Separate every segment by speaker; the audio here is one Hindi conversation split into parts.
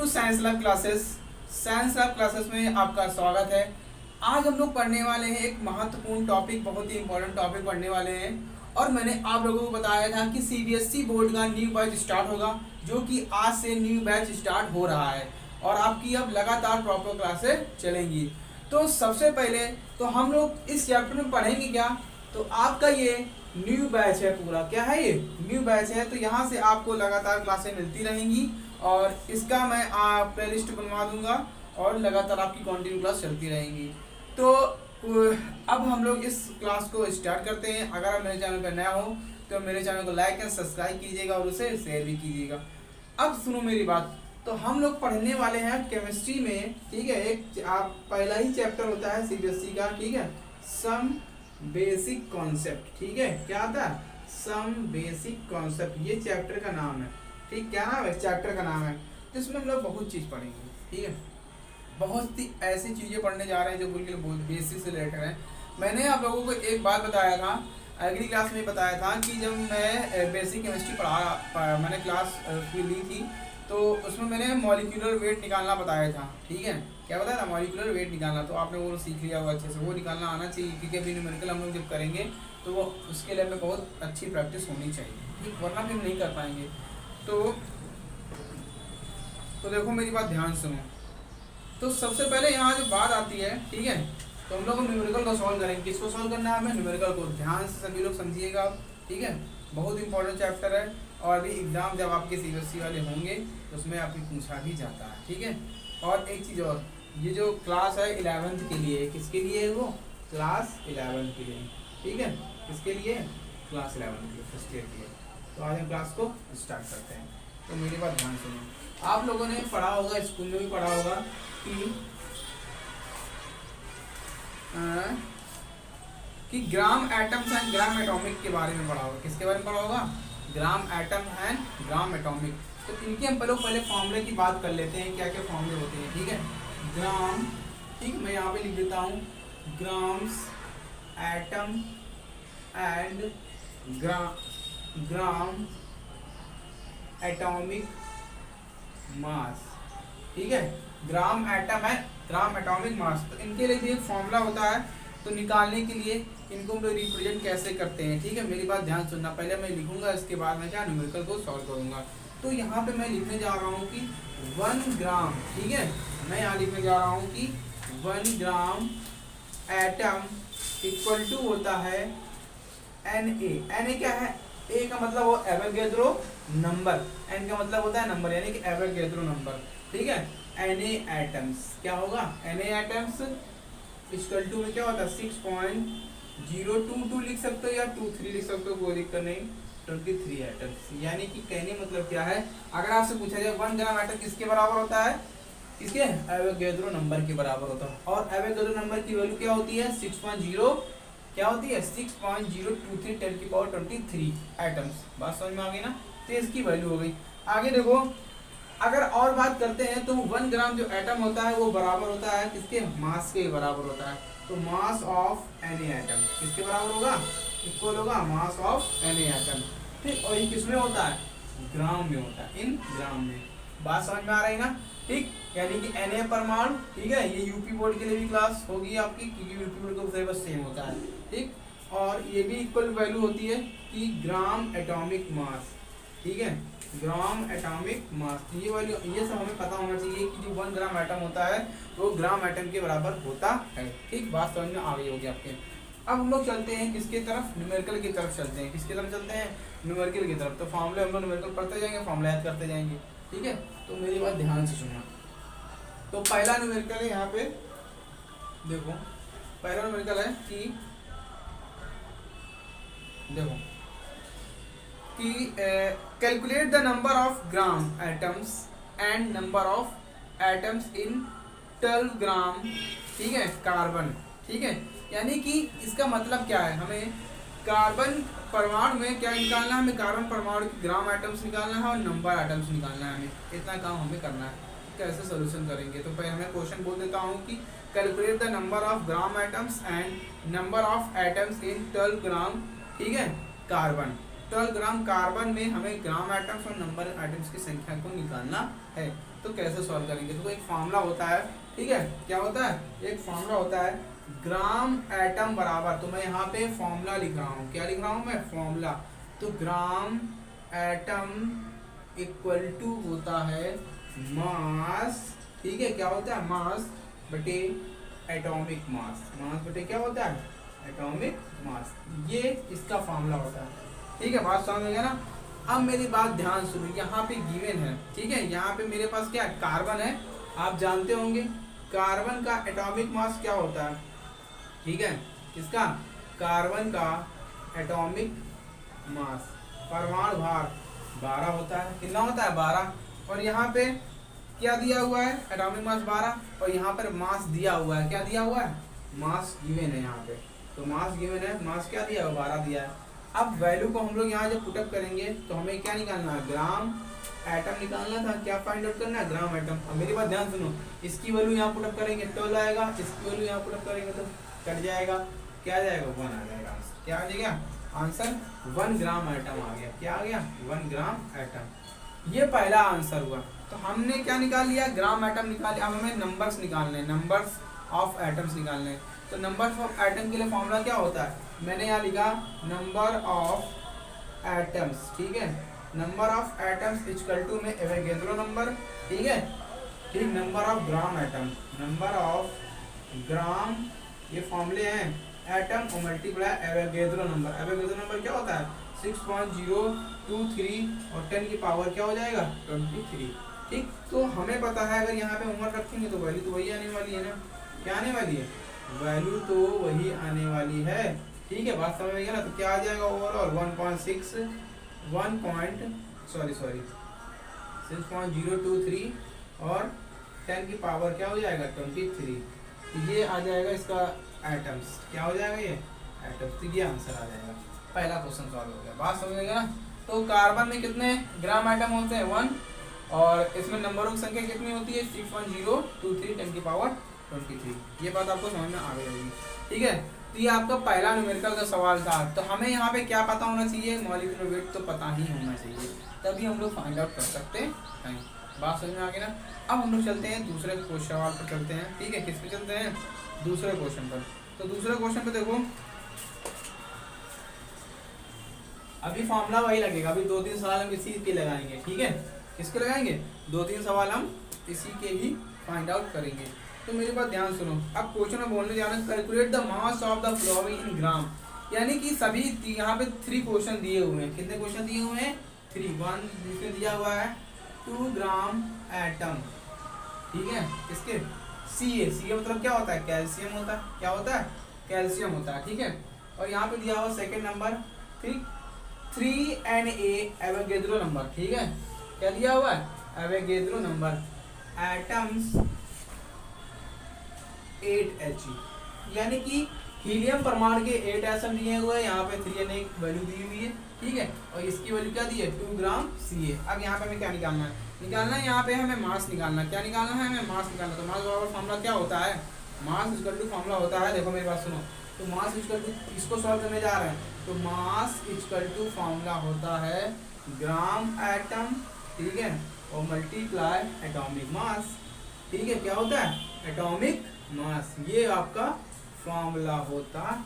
Speaker 1: साइंस लैब क्लासेस में आपका स्वागत है। आज हम लोग पढ़ने वाले हैं एक महत्वपूर्ण टॉपिक, बहुत ही इंपॉर्टेंट टॉपिक पढ़ने वाले हैं। और मैंने आप लोगों को बताया था कि सीबीएसई बोर्ड का न्यू बैच स्टार्ट होगा, जो कि आज से न्यू बैच स्टार्ट हो रहा है और आपकी अब लगातार प्रॉपर क्लासेस चलेंगी। तो सबसे पहले तो हम लोग इस चैप्टर में पढ़ेंगे क्या, तो आपका ये न्यू बैच है, पूरा क्या है ये न्यू बैच है। तो यहाँ से आपको लगातार क्लासें मिलती रहेंगी और इसका मैं प्ले लिस्ट बनवा दूंगा और लगातार आपकी कंटिन्यू क्लास चलती रहेंगी। तो अब हम लोग इस क्लास को स्टार्ट करते हैं। अगर आप मेरे चैनल पर नया हो तो मेरे चैनल को लाइक एंड सब्सक्राइब कीजिएगा और उसे शेयर भी कीजिएगा। अब सुनो मेरी बात, तो हम लोग पढ़ने वाले हैं केमिस्ट्री में, ठीक है। एक आप पहला ही चैप्टर होता है सीबीएसई का, ठीक है, सम बेसिक कॉन्सेप्ट, ठीक है। क्या आता है? सम बेसिक कॉन्सेप्ट, ये चैप्टर का नाम है, ठीक। क्या नाम है? चैप्टर का नाम है। जिसमें हम लोग बहुत चीज़ पढ़ेंगे, ठीक है। बहुत सी ऐसी चीज़ें पढ़ने जा रहे हैं जो बिल्कुल बहुत बेसिक से रिलेटेड है। मैंने आप लोगों को एक बात बताया था, अगली क्लास में बताया था कि जब मैं बेसिक केमिस्ट्री मैंने क्लास ली थी, तो उसमें मैंने मॉलिक्यूलर वेट निकालना बताया था, ठीक है। क्या बताया था? मॉलिक्यूलर वेट निकालना। तो आपने वो सीख लिया होगा अच्छे से, वो निकालना आना चाहिए, क्योंकि अभी न्यूमेरिकल हम लोग जब करेंगे तो वो उसके लिए हमें बहुत अच्छी प्रैक्टिस होनी चाहिए, ठीक, वरना भी हम नहीं कर पाएंगे। तो देखो मेरी बात ध्यान सुनो। तो सबसे पहले यहाँ जो बात आती है, ठीक है, तो हम लोग न्यूमेरिकल को सॉल्व करेंगे। किसको सॉल्व करना है? हमें न्यूमेरिकल को। ध्यान से सभी लोग समझिएगा, ठीक है। बहुत इंपॉर्टेंट चैप्टर है और अभी एग्जाम जब आपके सीबीएसई वाले होंगे तो उसमें आपकी पूछा भी जाता है, ठीक है। और एक चीज़ और, ये जो क्लास है 11th के लिए, किसके लिए है वो? क्लास 11 के लिए, ठीक है। किसके लिए? क्लास 11 के लिए, फर्स्ट ईयर के लिए। तो आज हम क्लास को स्टार्ट करते हैं। तो मेरी बात ध्यान सुनो। आप लोगों ने पढ़ा होगा, स्कूल में भी पढ़ा होगा कि ग्राम एटम्स एंड ग्राम एटॉमिक के बारे में पढ़ा होगा। किसके बारे में पढ़ा होगा? Gram atom and gram atomic. तो इनके हम पहले फॉर्मूले की बात कर लेते हैं, क्या क्या फॉर्मूले होते हैं, ठीक है। ग्राम, ठीक, मैं यहाँ पे लिख देता हूँ, grams atom and gram atomic mass, ठीक है। ग्राम एटम है, ग्राम एटॉमिक मास। तो इनके लिए भी एक फॉर्मूला होता है, तो निकालने के लिए इनको हम लोग रिप्रेजेंट कैसे करते हैं, ठीक है। मेरी बात ध्यान सुनना, पहले मैं लिखूंगा, इसके बाद मैं क्या न्यूमेरिकल को सॉल्व करूंगा। तो यहाँ पे मैं लिखने जा रहा हूँ कि 1 ग्राम, ठीक है, मैं यहाँ लिखने जा रहा हूँ कि 1 ग्राम एटम इक्वल टू होता है Na क्या है? ए का मतलब वो एवोगैड्रो नंबर, एन का मतलब होता है नंबर, यानी कि एवोगैड्रो नंबर, ठीक है। Na एटम्स क्या होगा? Na एटम्स इक्वल टू में क्या होता है? 6.022 लिख सकते हो या 23 लिख सकते हो, कोई दिक्कत नहीं, 23 एटम्स। यानी कि कहने मतलब क्या है, अगर आपसे पूछा जाए 1 ग्राम एटम किसके बराबर होता है? किसके? एवोगैड्रो नंबर के बराबर होता है। और एवोगैड्रो नंबर की वैल्यू क्या होती है? 6.0 क्या होती है? 6.023 10 की पावर 23 एटम्स। बात समझ में आ गई ना? तो इसकी वैल्यू हो गई। आगे देखो, अगर और बात करते हैं तो 1 ग्राम जो एटम होता है वो बराबर होता है किसके? मास के बराबर होता है। तो मास ऑफ Na एटम किसके बराबर होगा? इक्वल होगा मास ऑफ Na एटम, ठीक। और ये किसमें होता है? ग्राम में होता है, इन ग्राम में। बात समझ में आ रही ना? ठीक, यानी कि Na परमाणु, ठीक है। ये यूपी बोर्ड के लिए भी क्लास होगी आपकी, क्योंकि यूपी बोर्ड का सिलेबस सेम होता है, ठीक। और ये भी इक्वल वैल्यू होती है कि ग्राम एटॉमिक मास, ठीक है, ग्राम एटॉमिक मास। तो ये वैल्यू, ये सब हमें पता होना चाहिए कि जो 1 ग्राम एटम होता है वो ग्राम एटम के बराबर होता है, ठीक। बात समझ में आ गई होगी आपके। अब हम लोग चलते हैं किसके तरफ? न्यूमेरिकल की तरफ चलते हैं। किसकी तरफ चलते हैं? न्यूमेरिकल की तरफ। तो फॉर्मूले हम लोग न्यूमेरिकल पढ़ते जाएंगे, फॉर्मूला याद करते जाएंगे, ठीक है। तो मेरी बात ध्यान से सुनना। तो पहला न्यूमेरिकल है, यहाँ पे देखो, पहला न्यूमेरिकल है कि देखो कि calculate the number of gram atoms and number of atoms in 12 ग्राम, ठीक है, कार्बन, ठीक है। यानी कि इसका मतलब क्या है, हमें कार्बन परमाणु में क्या निकालना है? हमें कार्बन परमाणु की ग्राम एटम्स निकालना है और नंबर एटम्स निकालना है। हमें इतना काम हमें करना है। कैसे सोल्यूशन करेंगे? तो पहले मैं क्वेश्चन बोल देता हूँ कि calculate the number of gram atoms and number of atoms in 12 ग्राम, ठीक है, कार्बन। 12 ग्राम कार्बन में हमें ग्राम एटम्स और नंबर एटम्स की संख्या को निकालना है। तो कैसे सॉल्व करेंगे। तो एक फॉर्मूला होता है, ठीक है, क्या होता है, एक फॉर्मूला होता है ग्राम एटम बराबर, तो मैं यहाँ पे फॉर्मूला लिख रहा हूँ, क्या लिख रहा हूँ मैं, फॉर्मूला। तो ग्राम एटम इक्वल टू होता है मास, ठीक है, क्या होता है, मास बटे एटॉमिक मास, मास बटे क्या होता है, एटॉमिक मास, ये इसका फॉर्मूला होता है, ठीक है, बात समझ में गया ना। अब मेरी बात ध्यान सुनो, यहाँ पे गिवन है, ठीक है, यहाँ पे मेरे पास क्या कार्बन है, आप जानते होंगे कार्बन का एटॉमिक मास क्या होता है, ठीक है, किसका, कार्बन का एटॉमिक मास, परमाणु भार 12 होता है, कितना होता है, 12, और यहाँ पे क्या दिया हुआ है, एटॉमिक मास 12, और यहाँ पर मास दिया हुआ है, क्या दिया हुआ है, मास गिवन है यहाँ पे, तो मास गिवन है, मास क्या दिया है, 12 दिया है। अब वैल्यू को हम लोग यहाँ जब पुटअप करेंगे तो हमें क्या निकालना है, ग्राम एटम निकालना था, क्या फाइंड आउट करना है, ग्राम एटम। अब मेरी बात ध्यान सुनो, इसकी वैल्यू यहाँ पुटअप करेंगे 12 आएगा, इसकी वैल्यू यहाँ पुटअप करेंगे तो कट जाएगा, क्या आ जाएगा, 1 आ जाएगा, क्या आ जाएगा आंसर, 1 ग्राम एटम आ गया, क्या आ गया, 1 ग्राम एटम। ये पहला आंसर हुआ। तो हमने क्या निकाल लिया, ग्राम एटम निकाल लिया। अब हमें नंबर्स निकालने हैं, नंबर्स ऑफ एटम्स निकालने हैं। तो नंबर्स ऑफ एटम के लिए फॉर्मूला क्या होता है, मैंने यहाँ लिखा नंबर ऑफ एटम्स, ठीक है, number of atoms equal to में एवोगैड्रो नंबर, ठीक है, ठीक, number of gram atom, number of gram, ये फॉर्मूले हैं, एटम और multiply Avogadro number. Avogadro number क्या होता है, 6.023 और 10 की पावर क्या हो जाएगा, 23, ठीक। तो हमें पता है अगर यहाँ पे उम्र रखेंगे तो वैल्यू तो वही आने वाली है ना, क्या आने वाली है, वैल्यू तो वही आने वाली है, ठीक है, बात समझ में गया ना। तो क्या आ जाएगा ओवरऑल 6.023 और 10 की पावर क्या हो जाएगा, 23, तो ये आ जाएगा इसका एटम्स, क्या हो जाएगा ये एटम्स, तो ये आंसर आ जाएगा। पहला क्वेश्चन सॉल्व हो गया, बात समझ में गया ना। तो कार्बन में कितने ग्राम एटम होते हैं, 1, और इसमें नंबरों की संख्या कितनी होती है, 6.023 10 की पावर 23, ये बात आपको समझ में आ गई, ठीक है। तो ये आपका पहला न्यूमेरिकल का सवाल था। तो हमें यहाँ पे क्या पता होना चाहिए, मॉलिक्यूलर वेट तो पता ही होना चाहिए, तभी हम लोग फाइंड आउट कर सकते हैं, बात समझ में आ गई ना। अब हम लोग चलते हैं दूसरे सवाल पर चलते हैं, ठीक है, किस पे चलते हैं, दूसरे क्वेश्चन पर। तो दूसरे क्वेश्चन पे देखो, अभी फॉर्मूला वही लगेगा, अभी 2-3 सवाल हम इसी के लगाएंगे, ठीक है, किसके लगाएंगे, 2-3 सवाल हम इसी के ही फाइंड आउट करेंगे। तो मेरी बात ध्यान सुनो, अब क्वेश्चन में बोलने जा रहे हैं calculate the mass of the following in gram, यानी कि सभी यहाँ पे 3 क्वेश्चन दिए हुए हैं, कितने क्वेश्चन दिए हुए हैं, 3, 1 जिसमें दिया हुआ है 2 ग्राम एटम, ठीक है, इसके सी मतलब क्या होता है, कैल्शियम होता है, क्या होता है, कैल्शियम होता है, ठीक है। और यहाँ पे दिया हुआ सेकेंड नंबर, ठीक, 3Na एवोगैड्रो नंबर, ठीक है, क्या दिया हुआ है, एवोगैड्रो नंबर, एटम्स 8He, यानी कि हीलियम परमाणु के 8 एटम दिए हुए हैं, यहाँ पे 3Na वैल्यू दी हुई है, ठीक है, और इसकी वैल्यू क्या दी है, 2 ग्राम Ca। अब यहाँ पे हमें क्या निकालना है, यहाँ पे हमें मास निकालना है, क्या निकालना है, हमें मास निकालना। तो मास बराबर फॉर्मूला क्या होता है, मास इक्वल टू फॉर्मूला होता है, देखो मेरी बात सुनो, तो मास इक्वल टू, इसको सॉल्व करने जा रहे हैं, तो मास इक्वल टू फॉर्मूला होता है ग्राम एटम, ठीक है, और मल्टीप्लाई एटॉमिक मास, ठीक है, क्या होता है, एटॉमिक मास, ये आपका फॉर्मूला होता है,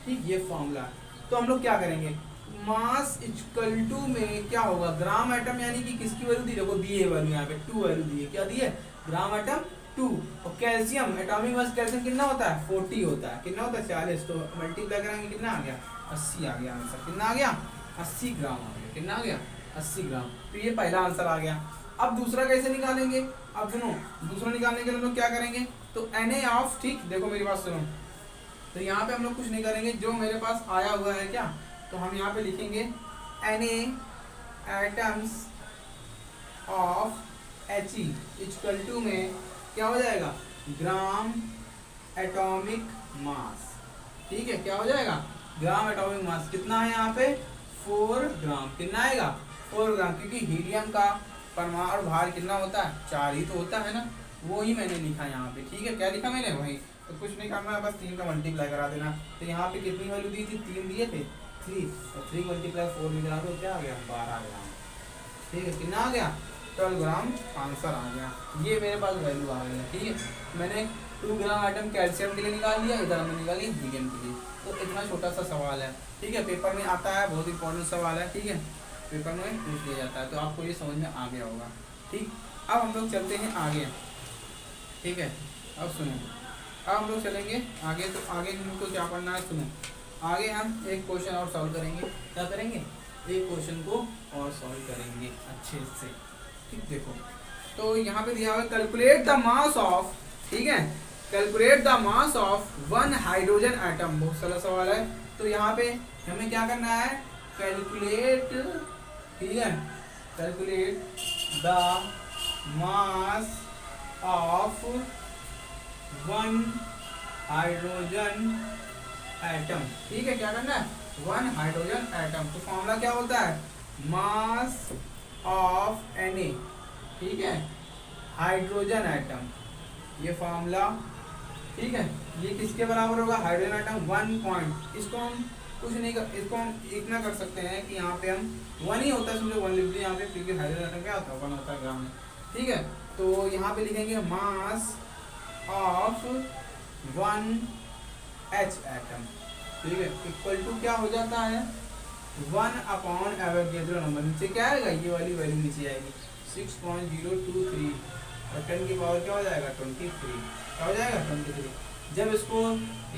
Speaker 1: ठीक, ये फॉर्मूला। तो हम लोग क्या करेंगे, मास इक्वल टू में क्या होगा, ग्राम एटम यानी कि किसकी वैल्यू दी, देखो दी है वैल्यू, यहाँ पे 2 वैल्यू दी है, क्या दी है, ग्राम एटम 2, और कैल्शियम एटॉमिक मास कैल्शियम कितना होता है, 40 होता है, कितना होता है, 40, तो मल्टीप्लाई करेंगे कितना आ गया, 80 आ गया आंसर, कितना आ गया, 80 ग्राम आ गया, कितना आ गया, 80 ग्राम। तो ये पहला आंसर आ गया। अब दूसरा कैसे निकालेंगे, अब सुनो, दूसरा निकालने के लिए हम लोग क्या करेंगे, तो Na ऑफ, ठीक, देखो मेरी बात सुनो, तो यहाँ पे हम लोग कुछ नहीं करेंगे, जो मेरे पास आया हुआ है क्या, तो हम यहाँ पे लिखेंगे Na atoms of He equal to में क्या हो जाएगा, ग्राम एटॉमिक मास, ठीक है, क्या हो जाएगा, ग्राम एटॉमिक मास, कितना है यहाँ पे 4 ग्राम, कितना आएगा 4 ग्राम, क्योंकि हीलियम का परमाणु भार कितना होता है, 4 ही तो होता है ना, वो ही मैंने लिखा यहाँ पे, ठीक है, क्या लिखा मैंने वही, तो कुछ नहीं करना है, बस 3 का मल्टीप्लाई करा देना। तो यहाँ पे कितनी वैल्यू दी थी, 3 दिए थे, 3, और 3 × 4 में करा दो, क्या आ गया, 12 ग्राम, ठीक है, कितना आ गया, 12 ग्राम आंसर आ गया। ये मेरे पास वैल्यू आ गई है। ठीक है, मैंने 2 ग्राम आइटम कैल्शियम के लिए निकाल लिया, इधर हमने निकाली हीलियम के लिए। तो इतना छोटा सा सवाल है। ठीक है, पेपर में आता है, बहुत इंपॉर्टेंट सवाल है। ठीक है, पेपर में पूछ लिया जाता है, तो आपको ये समझ में आ गया होगा। ठीक, अब हम लोग चलते हैं आगे। ठीक है, अब सुनो, अब हम लोग चलेंगे आगे। तो आगे हमको क्या पढ़ना है, सुनो। आगे हम एक क्वेश्चन और सॉल्व करेंगे। क्या करेंगे, एक क्वेश्चन को और सॉल्व करेंगे अच्छे से। ठीक, देखो तो यहाँ पे दिया हुआ है कैलकुलेट द मास ऑफ, ठीक है, calculate the mass of 1 hydrogen atom. बहुत सारा सवाल है। तो यहाँ पे हमें क्या करना है, कैलकुलेट, ठीक है, calculate the mass of 1 hydrogen atom. ठीक है, क्या करना है, 1 हाइड्रोजन एटम। तो फॉर्मूला क्या होता है, मास ऑफ Na, ठीक है, हाइड्रोजन एटम, ये फॉर्मूला। ठीक है, ये किसके बराबर होगा, हाइड्रोजन एटम 1 पॉइंट। इसको हम कुछ नहीं कर, इसको हम इतना कर सकते हैं कि यहाँ पे हम 1 ही होता है, समझो 1 लिख दिए यहाँ पे, क्योंकि हाइड्रोजन एटम क्या होता है, 1 होता है ग्राम में। ठीक है, तो यहाँ पे लिखेंगे मास ऑफ 1H एटम। ठीक है, इक्वल टू क्या हो जाता है, 1 अपॉन एवोगैड्रो नंबर। नीचे क्या आएगा, ये वाली वैल्यू नीचे आएगी 6.023, और 10 की पावर क्या हो जाएगा, 23। क्या हो जाएगा, 23। जब इसको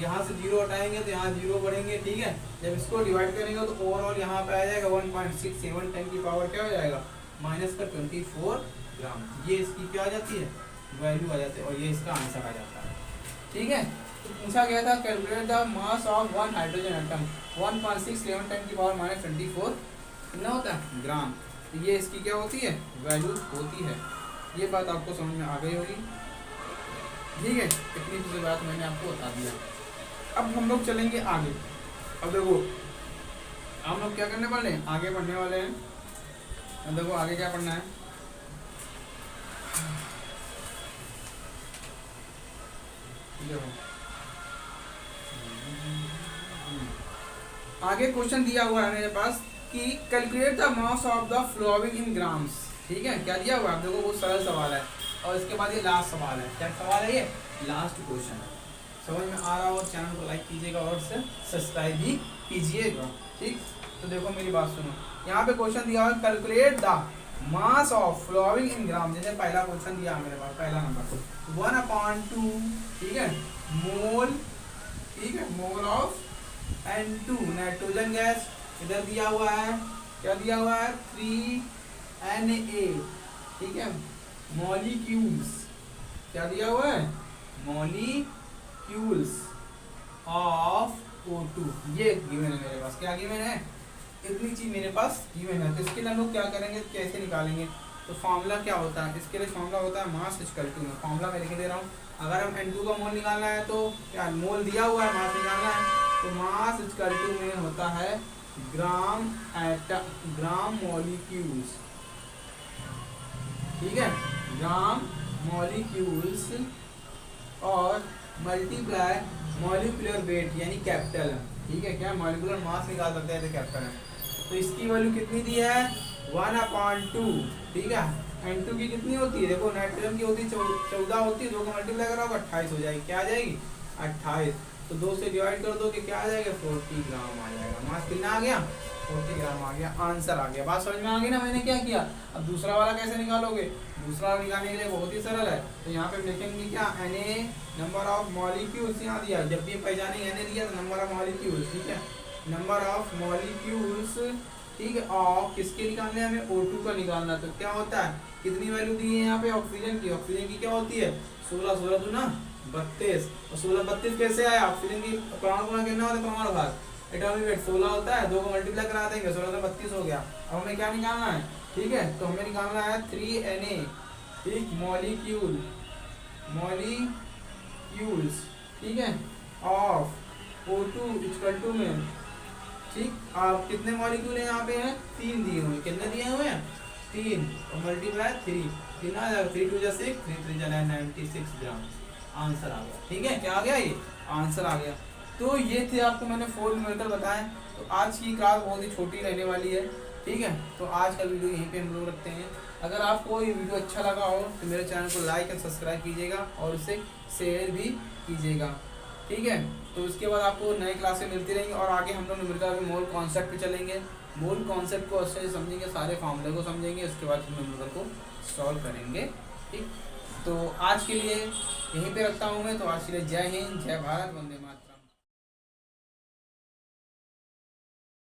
Speaker 1: यहाँ से 0 हटाएंगे तो यहाँ 0 बढ़ेंगे। ठीक है, जब इसको डिवाइड करेंगे तो ओवरऑल यहाँ पे आ जाएगा 1.67, 10 की पावर क्या हो जाएगा, माइनस का 24 ग्राम। ये इसकी क्या आ जाती है, वैल्यू आ जाती है, और ये इसका आंसर आ जाता है। ठीक है, तो पूछा गया था calculate the mass of 1 hydrogen atom, 1.67, 10 की पावर माइनस 24 कितना होता है, ग्राम। तो ये इसकी क्या होती है, वैल्यू होती है। ये बात आपको समझ में आ गई होगी। ठीक है, इतनी सी बात मैंने आपको बता दिया। अब हम लोग चलेंगे आगे। अब देखो हम लोग क्या करने वाले हैं, आगे पढ़ने वाले हैं। अब देखो आगे क्या पढ़ना है, देखो आगे क्वेश्चन दिया हुआ है मेरे पास कि calculate the mass of the following in grams. ठीक है, क्या दिया हुआ है, देखो बहुत सरल सवाल है। और इसके बाद ये लास्ट सवाल है। क्या सवाल है, ये लास्ट क्वेश्चन है। समझ में आ रहा हो, चैनल को लाइक कीजिएगा और सब्सक्राइब भी कीजिएगा। ठीक, तो देखो मेरी बात सुनो, यहाँ पे क्वेश्चन दिया हुआ है calculate the mass of following in gram. जैसे पहला क्वेश्चन दिया मेरे पास, पहला नंबर 1/2, ठीक है, मोल, ठीक है, mole of N2 nitrogen gas. इधर दिया हुआ है, क्या दिया हुआ है, 3Na, ठीक है, मॉलिक्यूल्स, क्या दिया हुआ है, मॉलिक्यूल्स ऑफ O2। ये गिवन है मेरे पास, क्या गिवन है, इतनी चीज मेरे पास गिवन है। तो इसके लिए हम लोग क्या करेंगे, कैसे निकालेंगे, तो फॉर्मूला क्या होता है, इसके लिए फॉर्मूला होता है मास इक्वल टू, फॉर्मूला मैं लिख दे रहा हूँ। अगर हम N2 का मोल निकालना है तो क्या, मोल दिया हुआ है, मास निकालना है तो मास इक्वल टू में होता है ग्राम एटम, ग्राम मॉलिक्यूल्स। ठीक है, ग्राम मॉलिक्यूल्स और मल्टीप्लाई मॉलिक्यूलर वेट यानी कैपिटल है। ठीक है, क्या मॉलिक्यूलर मास निकाल सकते हैं तो कैपिटल है। तो इसकी वैल्यू कितनी दी है, 1/2। ठीक है, N2 की कितनी होती है, देखो नाइट्रोजन की होती है 14 होती है, 2 का मल्टीप्लाई करोगे 28 हो जाएगी। क्या आ जाएगी, 28। तो 2 से डिवाइड कर दो कि क्या आ जाएगा, 40 ग्राम आ जाएगा। मास कितना आ गया, 40 ग्राम आ गया, आंसर आ गया। बात समझ में आ गई ना, मैंने क्या किया। अब दूसरा वाला कैसे निकालोगे, दूसरा वाला निकालने के लिए बहुत ही सरल है। तो यहाँ पे लिखेंगे क्या, Na नंबर ऑफ मॉलिक्यूल्स, यहाँ दिया, जब भी पहचाने Na दिया तो नंबर ऑफ मॉलिक्यूल्स। ठीक है, नंबर ऑफ मॉलिक्यूल्स, ठीक है, ऑफ किसके निकालने हमें, O2 का निकालना। तो क्या होता है, कितनी वैल्यू दी है यहाँ पे, ऑक्सीजन की। ऑक्सीजन की क्या होती है, 16, 16 दूना 32, और 16, 32 कैसे आया, ऑक्सीजन की परमाणु गुणा कितना होता है, परमाणु भाग, एटॉमिक वेट 16 होता है, 2 को मल्टीप्लाई करा देंगे, 16 से 32 हो गया। अब हमें क्या निकालना है, ठीक है, तो हमें निकालना है 3Na, ठीक, मॉलिक्यूल, मॉलिक्यूल्स, ठीक है, ऑफ O2 इक्वल टू में, ठीक, आप कितने मॉलिक्यूल है यहाँ पे हैं, 3 दिए हुए, कितने दिए हुए हैं, 3, और मल्टीप्लाई 3, कितना आ जाएगा, 3 2 जा 6, 3 3 जा 96 ग्राम, आंसर आ गया। ठीक है, क्या आ गया, ये आंसर आ गया। तो ये थे आपको मैंने 4 न्यूमेरिकल बताए। तो आज की क्लास बहुत ही छोटी रहने वाली है। ठीक है, तो आज का वीडियो यहीं पे हम लोग रखते हैं। अगर आपको ये वीडियो अच्छा लगा हो तो मेरे चैनल को लाइक एंड सब्सक्राइब कीजिएगा और उसे शेयर भी कीजिएगा। ठीक है, तो उसके बाद आपको नए क्लासें मिलती रहेंगी और आगे हम लोग न्यूमेरिकल के मूल कॉन्सेप्ट पे चलेंगे। मूल कॉन्सेप्ट को अच्छे से समझेंगे, सारे फॉर्मूले को समझेंगे, उसके बाद हम न्यूमेरिकल को सॉल्व करेंगे। ठीक, तो आज के लिए यहीं पे रखता हूँ मैं। तो आज के लिए जय हिंद, जय भारत, वंदे मातरम।